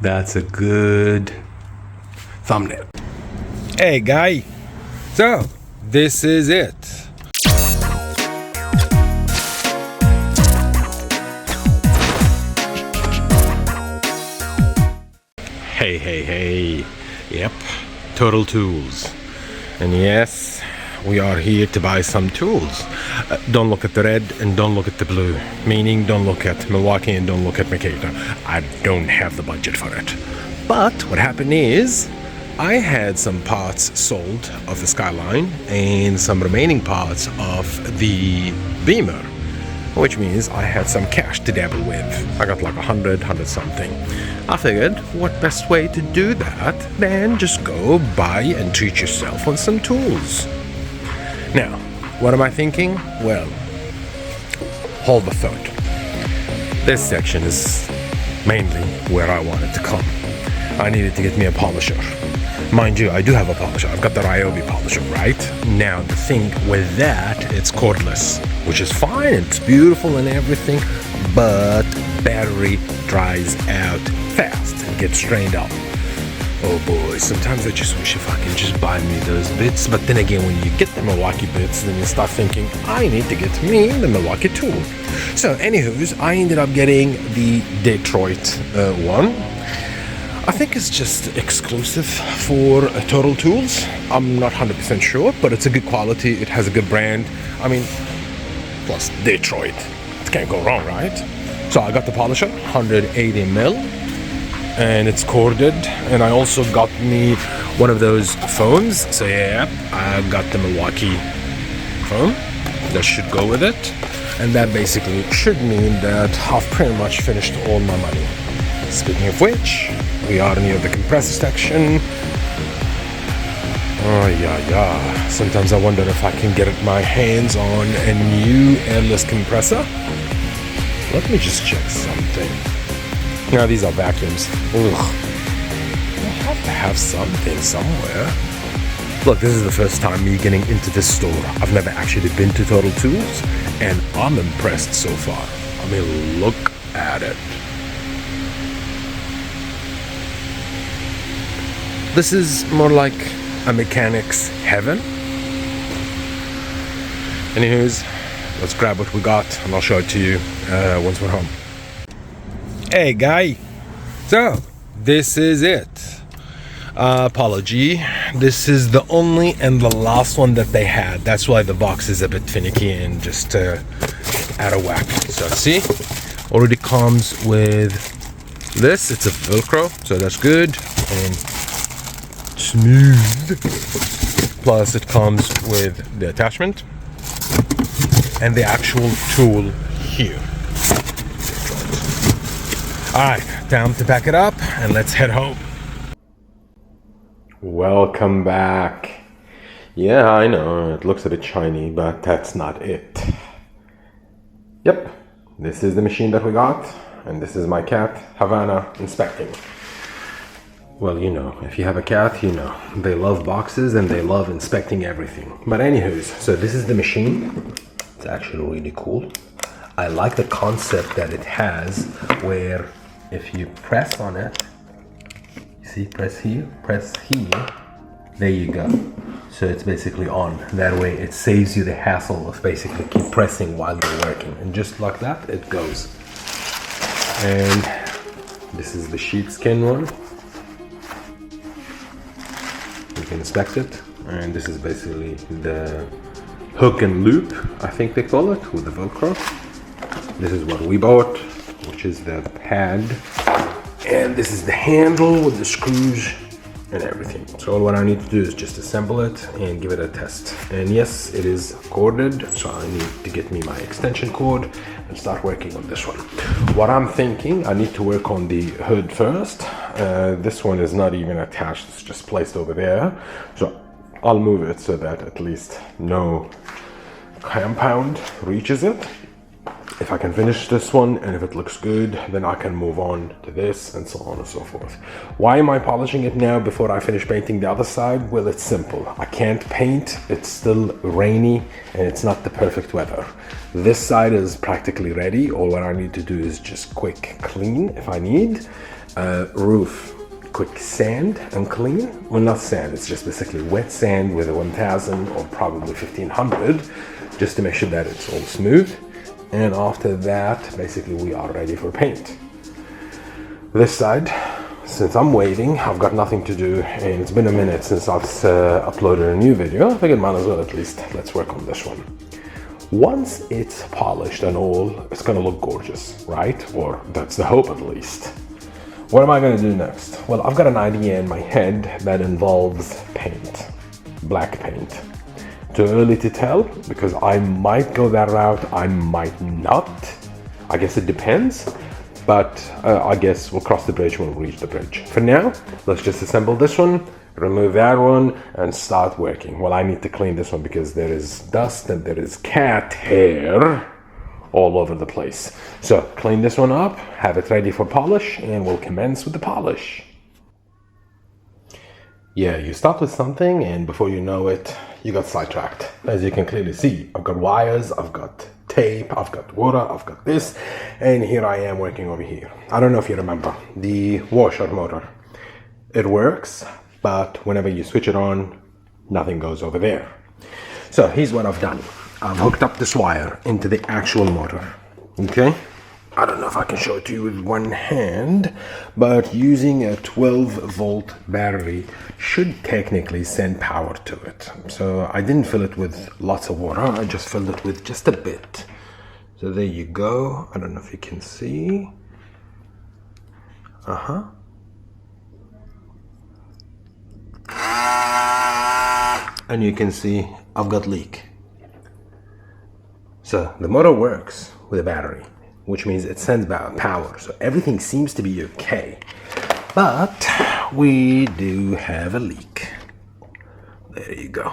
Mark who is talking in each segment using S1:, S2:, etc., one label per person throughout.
S1: That's a good thumbnail. Hey guy, so this is it. Hey, yep, Total Tools. And yes, we are here to buy some tools. Don't look at the red and don't look at the blue. Meaning don't look at Milwaukee and don't look at Makita. I don't have the budget for it. But what happened is, I had some parts sold of the Skyline and some remaining parts of the Beamer, which means I had some cash to dabble with. I got like 100 something. I figured, what best way to do that than just go buy and treat yourself on some tools. Now, what am I thinking? Well, hold the thought. This section is mainly where I wanted to come. I needed to get me a polisher. Mind you, I do have a polisher. I've got the Ryobi polisher, right? Now, the thing with that, it's cordless, which is fine. It's beautiful and everything, but battery dries out fast and gets strained up. Oh boy, sometimes I just wish if I can just buy me those bits. But then again, when you get the Milwaukee bits, then you start thinking, I need to get me the Milwaukee tool. So, anywho's, I ended up getting the Detroit one. I think it's just exclusive for Total Tools. I'm not 100% sure, but it's a good quality. It has a good brand. I mean, plus Detroit. It can't go wrong, right? So I got the polisher, 180 mil, and it's corded. And I also got me one of those foams. So yeah, I got the Milwaukee foam. That should go with it. And that basically should mean that I've pretty much finished all my money. Speaking of which, we are near the compressor section. Oh yeah. Sometimes I wonder if I can get my hands on a new airless compressor. Let me just check something. Now these are vacuums. Ugh. I have to have something somewhere. Look, this is the first time me getting into this store. I've never actually been to Total Tools, and I'm impressed so far. I mean, look at it. This is more like a mechanic's heaven. Anyways, let's grab what we got and I'll show it to you once we're home. Hey guy, so this is it. Apology, this is the only and the last one that they had. That's why the box is a bit finicky and just out of whack. So see, already comes with this. It's a Velcro, so that's good. And smooth. Plus it comes with the attachment and the actual tool here. Alright, time to pack it up and let's head home. Welcome back. Yeah, I know, it looks a bit shiny, but that's not it. Yep, this is the machine that we got, and this is my cat, Havana, inspecting. Well, you know, if you have a cat, you know, they love boxes and they love inspecting everything. But anywho's, so this is the machine. It's actually really cool. I like the concept that it has where if you press on it, you see, press here, there you go. So it's basically on. That way it saves you the hassle of basically keep pressing while you're working. And just like that, it goes. And this is the sheepskin one. You can inspect it, and this is basically the hook and loop, I think they call it, with the Velcro. This is what we bought, which is the pad, and this is the handle with the screws and everything. So what I need to do is just assemble it and give it a test. And yes, it is corded, so I need to get me my extension cord and start working on this one. What I'm thinking, I need to work on the hood first. This one is not even attached, it's just placed over there. So I'll move it so that at least no compound reaches it. If I can finish this one and if it looks good, then I can move on to this and so on and so forth. Why am I polishing it now before I finish painting the other side? Well, it's simple. I can't paint, it's still rainy and it's not the perfect weather. This side is practically ready. All what I need to do is just quick clean if I need. Roof, quick sand and clean. Well, not sand, it's just basically wet sand with a 1000 or probably 1500 just to make sure that it's all smooth. And after that, basically we are ready for paint. This side, since I'm waiting, I've got nothing to do and it's been a minute since I've uploaded a new video. I figured might as well at least let's work on this one. Once it's polished and all, it's gonna look gorgeous, right? Or that's the hope at least. What am I gonna do next? Well, I've got an idea in my head that involves paint, black paint. Too early to tell, because I might go that route, I might not. I guess it depends, but I guess we'll cross the bridge when we reach the bridge. For now, let's just assemble this one, remove that one, and start working. Well, I need to clean this one because there is dust and there is cat hair all over the place. So, clean this one up, have it ready for polish, and we'll commence with the polish. Yeah, you start with something and before you know it, you got sidetracked. As you can clearly see, I've got wires, I've got tape, I've got water, I've got this, and here I am working over here. I don't know if you remember, the washer motor. It works, but whenever you switch it on, nothing goes over there. So here's what I've done. I've hooked up this wire into the actual motor, okay? I don't know if I can show it to you with one hand, but using a 12-volt battery should technically send power to it. So I didn't fill it with lots of water, I just filled it with just a bit. So there you go. I don't know if you can see. And you can see I've got leak. So the motor works with a battery, which means it sends power. So everything seems to be okay. But we do have a leak. There you go.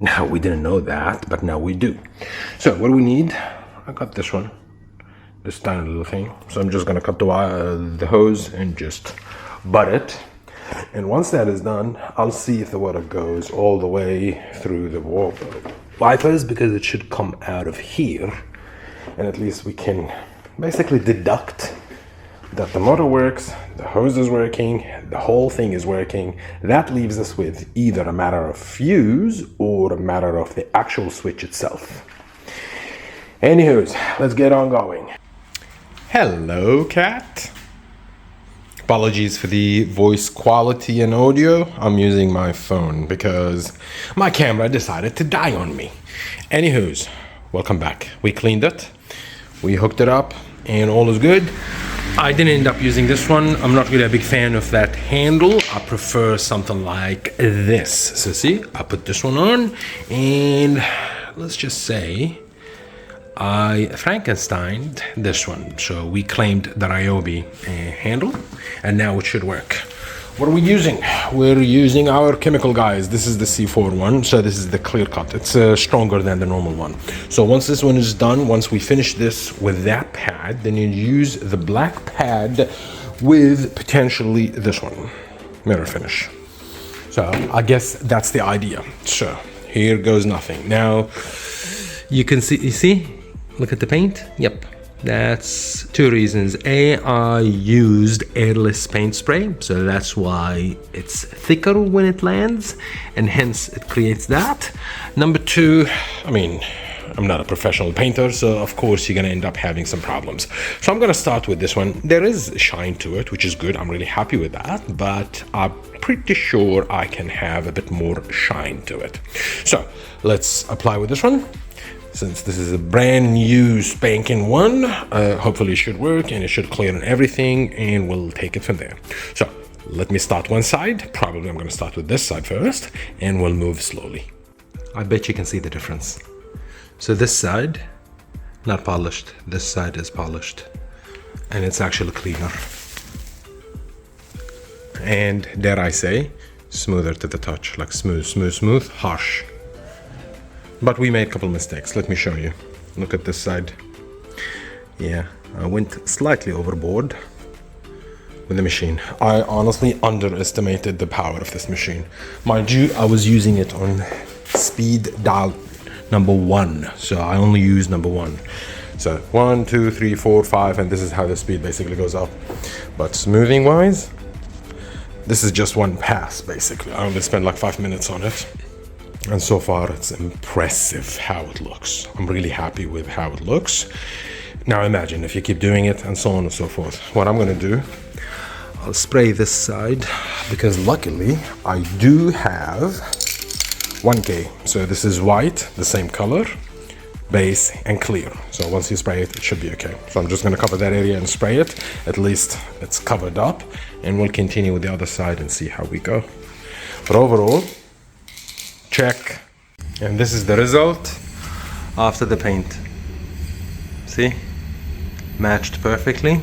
S1: Now, we didn't know that, but now we do. So what do we need? I got this one, this tiny little thing. So I'm just gonna cut the wire, the hose and just butt it. And once that is done, I'll see if the water goes all the way through the wipers, because it should come out of here. And at least we can basically deduct that the motor works, the hose is working, the whole thing is working. That leaves us with either a matter of fuse or a matter of the actual switch itself. Anywho's, let's get on going. Hello, cat. Apologies for the voice quality and audio. I'm using my phone because my camera decided to die on me. Anywho's, welcome back. We cleaned it, we hooked it up, and all is good. I didn't end up using this one. I'm not really a big fan of that handle. I prefer something like this. So see, I put this one on, and let's just say I Frankensteined this one. So we claimed the Ryobi handle, and now it should work. What are we using? We're using our chemical guys. This is the C4 one, so this is the clear cut. It's stronger than the normal one. So once this one is done, once we finish this with that pad, then you use the black pad with potentially this one, mirror finish. So I guess that's the idea. So here goes nothing. Now you can see, you see? Look at the paint. Yep. That's two reasons. A, I used airless paint spray, so that's why it's thicker when it lands, and hence it creates that. Number two, I mean, I'm not a professional painter, so of course you're gonna end up having some problems. So I'm gonna start with this one. There is shine to it, which is good. I'm really happy with that, but I'm pretty sure I can have a bit more shine to it. So let's apply with this one. Since this is a brand new spanking one, hopefully it should work and it should clear on everything, and we'll take it from there. So let me start one side. Probably I'm going to start with this side first, and we'll move slowly. I bet you can see the difference. So this side, not polished. This side is polished, and it's actually cleaner. And dare I say, smoother to the touch, like smooth, smooth, smooth, harsh. But we made a couple mistakes. Let me show you. Look at this side. Yeah, I went slightly overboard with the machine. I honestly underestimated the power of this machine. Mind you, I was using it on speed dial number 1, so I only use number 1. So 1, 2, 3, 4, 5, and this is how the speed basically goes up. But smoothing wise, this is just one pass basically. I only spent like 5 minutes on it. And so far it's impressive how it looks. I'm really happy with how it looks. Now imagine if you keep doing it and so on and so forth. What I'm gonna do, I'll spray this side because luckily I do have 1K. So this is white, the same color, base and clear. So once you spray it, it should be okay. So I'm just gonna cover that area and spray it. At least it's covered up, and we'll continue with the other side and see how we go. But overall, check. And this is the result after the paint. See? Matched perfectly.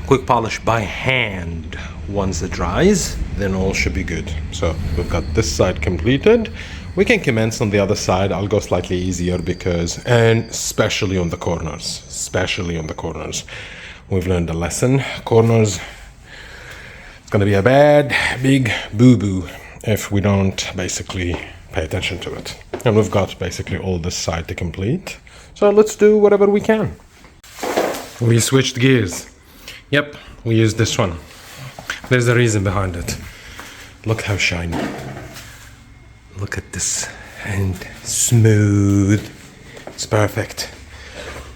S1: Quick polish by hand. Once it dries, then all should be good. So we've got this side completed. We can commence on the other side. I'll go slightly easier because, and especially on the corners, we've learned a lesson. Corners, it's gonna be a bad, big boo-boo if we don't basically pay attention to it. And we've got basically all this side to complete. So let's do whatever we can. We switched gears. Yep, we used this one. There's a reason behind it. Look how shiny. Look at this, and smooth. It's perfect.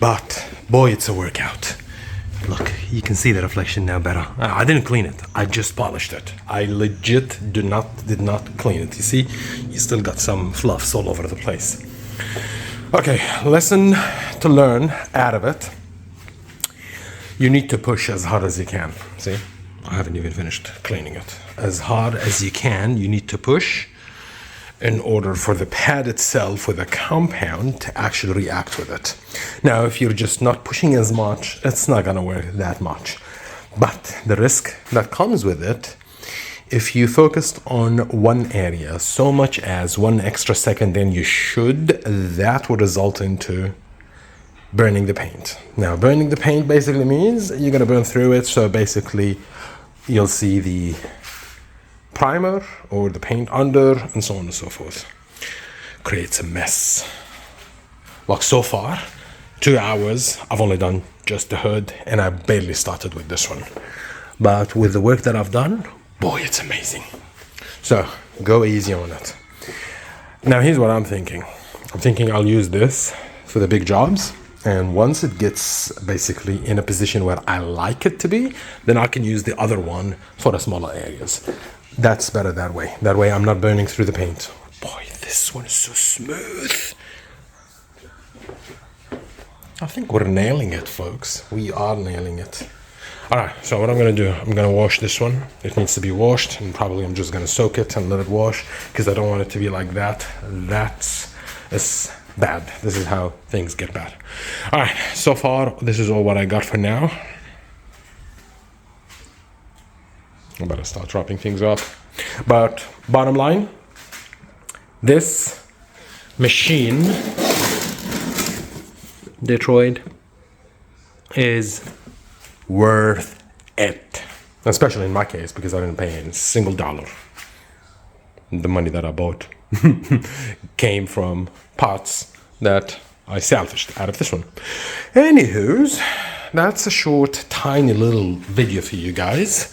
S1: But boy, it's a workout. Look, you can see the reflection now better. I didn't clean it. I just polished it. I legit did not clean it. You see, you still got some fluffs all over the place. Okay, lesson to learn out of it. You need to push as hard as you can. See, I haven't even finished cleaning it. As hard as you can, you need to push in order for the pad itself with the compound to actually react with it. Now, if you're just not pushing as much, it's not gonna work that much. But the risk that comes with it, if you focused on one area so much as 1 extra second than you should, that would result into burning the paint. Now, burning the paint basically means you're gonna burn through it, so basically you'll see the primer or the paint under and so on and so forth. Creates a mess. Like so far, 2 hours, I've only done just the hood and I barely started with this one. But with the work that I've done, boy, it's amazing. So go easy on it. Now here's what I'm thinking. I'm thinking I'll use this for the big jobs. And once it gets basically in a position where I like it to be, then I can use the other one for the smaller areas. That's better that way. That way I'm not burning through the paint. Boy, this one is so smooth. I think we're nailing it, folks. We are nailing it. All right, so what I'm gonna do, I'm gonna wash this one. It needs to be washed, and probably I'm just gonna soak it and let it wash because I don't want it to be like that. That's bad. This is how things get bad. All right, so far, this is all what I got for now. I better start wrapping things up. But bottom line, this machine, Detroit, is worth it. Especially in my case, because I didn't pay a single dollar. The money that I bought came from parts that I salvaged out of this one. Anywho's, that's a short, tiny little video for you guys.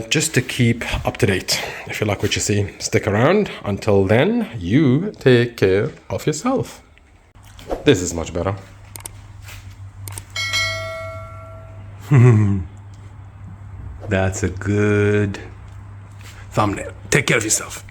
S1: Just to keep up to date. If you like what you see, stick around. Until then, you take care of yourself. This is much better. That's a good thumbnail. Take care of yourself.